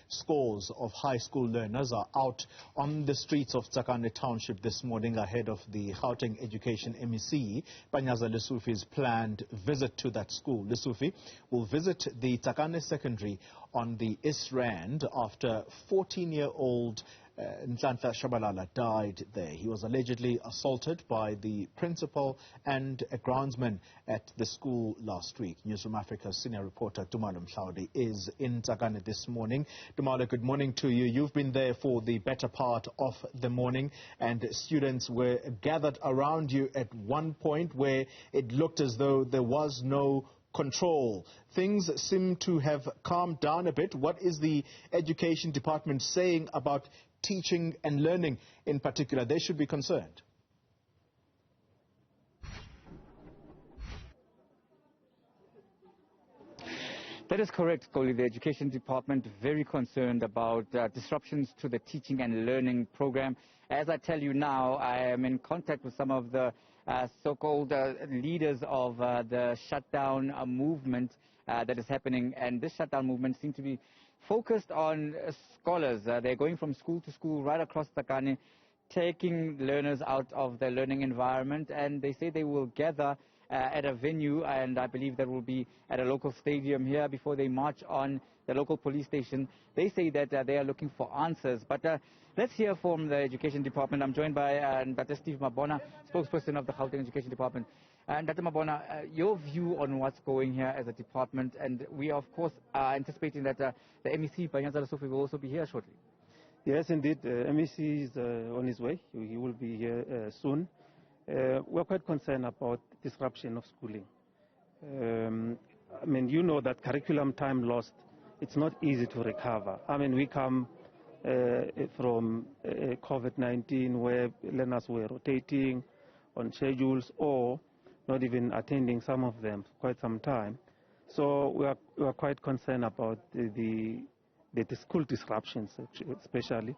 Scores of high school learners are out on the streets of Tsakane Township this morning ahead of the Gauteng Education MEC Panyaza Lesufi's planned visit to that school. Lesufi will visit the Tsakane Secondary on the East Rand after 14-year-old Nhlanhla Tshabala died there. He was allegedly assaulted by the principal and a groundsman at the school last week. Newzroom Afrika's senior reporter Tumaole Mohlaoli is in Tsakane this morning. Tumaole, good morning to you. You've been there for the better part of the morning, and students were gathered around you at one point where it looked as though there was no control. Things seem to have calmed down a bit. What is the Education Department saying about teaching and learning in particular? They should be concerned. That is correct, Goli. The Education Department very concerned about disruptions to the teaching and learning program. As I tell you now, I am in contact with some of the so-called leaders of the shutdown movement that is happening, and this shutdown movement seems to be focused on scholars. They're going from school to school right across Tsakane, taking learners out of their learning environment, and they say they will gather at a venue, and I believe that will be at a local stadium here before they march on the local police station. They say that they are looking for answers. But let's hear from the Education Department. I'm joined by Dr. Mabona, spokesperson of the Gauteng Education Department. And Dr. Mabona, your view on what's going here as a department, and we of course are anticipating that the MEC Panyaza Lesufi will also be here shortly. Yes, indeed. MEC is on his way. He will be here soon. We're quite concerned about disruption of schooling. I mean, you know that curriculum time lost, it's not easy to recover. I mean, we come from COVID-19 where learners were rotating on schedules or not even attending some of them for quite some time. So we are quite concerned about the school disruptions, especially.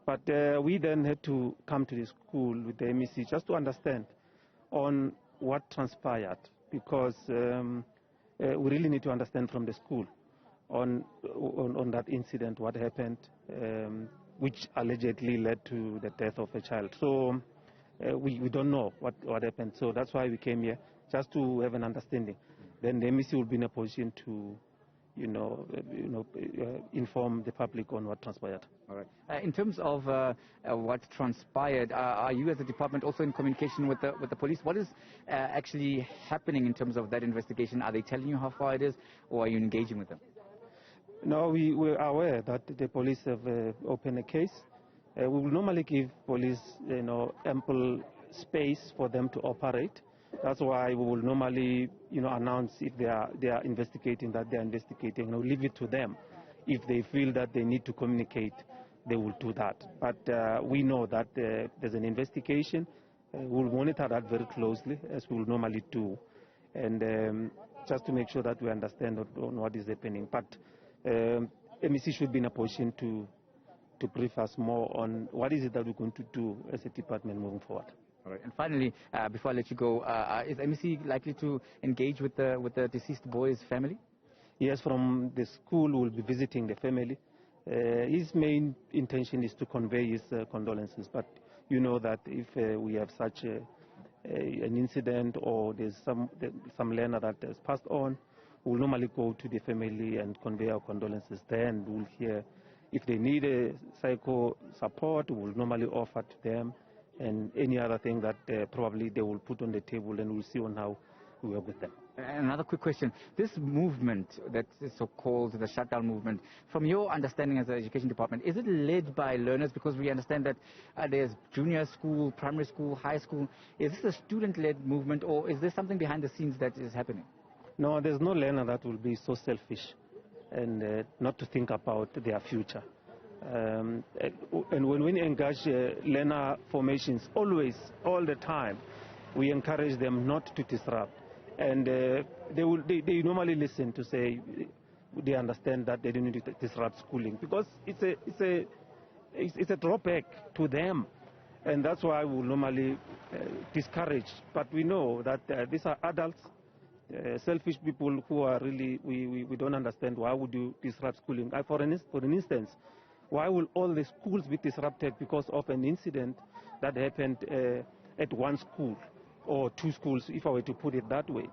But we then had to come to the school with the MEC just to understand on what transpired, because we really need to understand from the school on that incident, what happened, which allegedly led to the death of a child. So we don't know what happened. So that's why we came here, just to have an understanding. Then the MEC will be in a position to inform the public on what transpired. All right. In terms of what transpired, are you as a department also in communication with the police? What is actually happening in terms of that investigation? Are they telling you how far it is, or are you engaging with them? No, we're aware that the police have opened a case. We will normally give police, ample space for them to operate. That's why we will normally, announce if they are investigating that they are investigating. We'll leave it to them. If they feel that they need to communicate, they will do that. But we know that there's an investigation. We'll monitor that very closely, as we will normally do, and just to make sure that we understand on what is happening. But MEC should be in a position to brief us more on what is it that we're going to do as a department moving forward. All right. And finally, before I let you go, is MEC likely to engage with the deceased boy's family? Yes, from the school we'll be visiting the family. His main intention is to convey his condolences, but you know that if we have such an incident or there's some learner that has passed on, we'll normally go to the family and convey our condolences. Then we'll hear if they need a psycho support, we'll normally offer to them, and any other thing that probably they will put on the table, and we'll see on how we work with them. Another quick question. This movement that is so-called the shutdown movement, from your understanding as the Education Department, is it led by learners? Because we understand that there's junior school, primary school, high school. Is this a student-led movement, or is there something behind the scenes that is happening? No, there's no learner that will be so selfish and not to think about their future. And when we engage learner formations, always, all the time, we encourage them not to disrupt. And they normally listen to say they understand that they don't need to disrupt schooling, because it's a drawback to them, and that's why we normally discourage. But we know that these are adults. selfish people who are really, we don't understand why would you disrupt schooling. For an instance, why will all the schools be disrupted because of an incident that happened at one school or two schools, if I were to put it that way?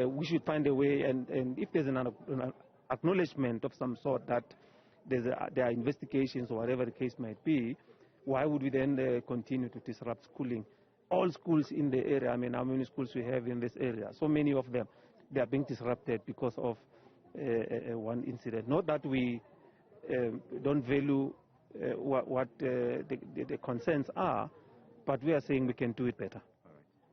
We should find a way, and if there's an acknowledgement of some sort that there are investigations or whatever the case might be, why would we then continue to disrupt schooling? All schools in the area, I mean, how many schools we have in this area? So many of them, they are being disrupted because of one incident. Not that we don't value what the concerns are, but we are saying we can do it better.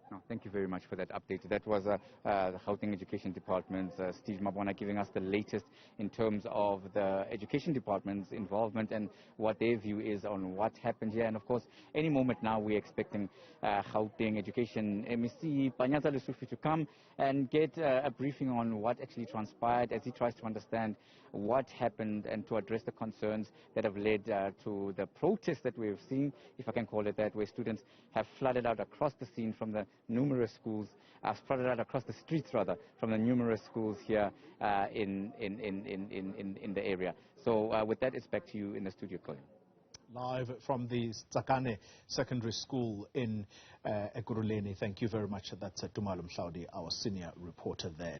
No, thank you very much for that update. That was the Gauteng Education Department's Steve Mabona giving us the latest in terms of the Education Department's involvement and what their view is on what happened here. And of course, any moment now we're expecting Gauteng Education MEC Panyaza Lesufi to come and get a briefing on what actually transpired as he tries to understand what happened and to address the concerns that have led to the protest that we've seen, if I can call it that, where students have flooded out across the scene from the numerous schools, flooded out across the streets rather, from the numerous schools here in the area. So with that, it's back to you in the studio, Colin. Live from the Tsakane Secondary School in Ekurhuleni. Thank you very much. That's Tumaole Mohlaoli, our senior reporter there.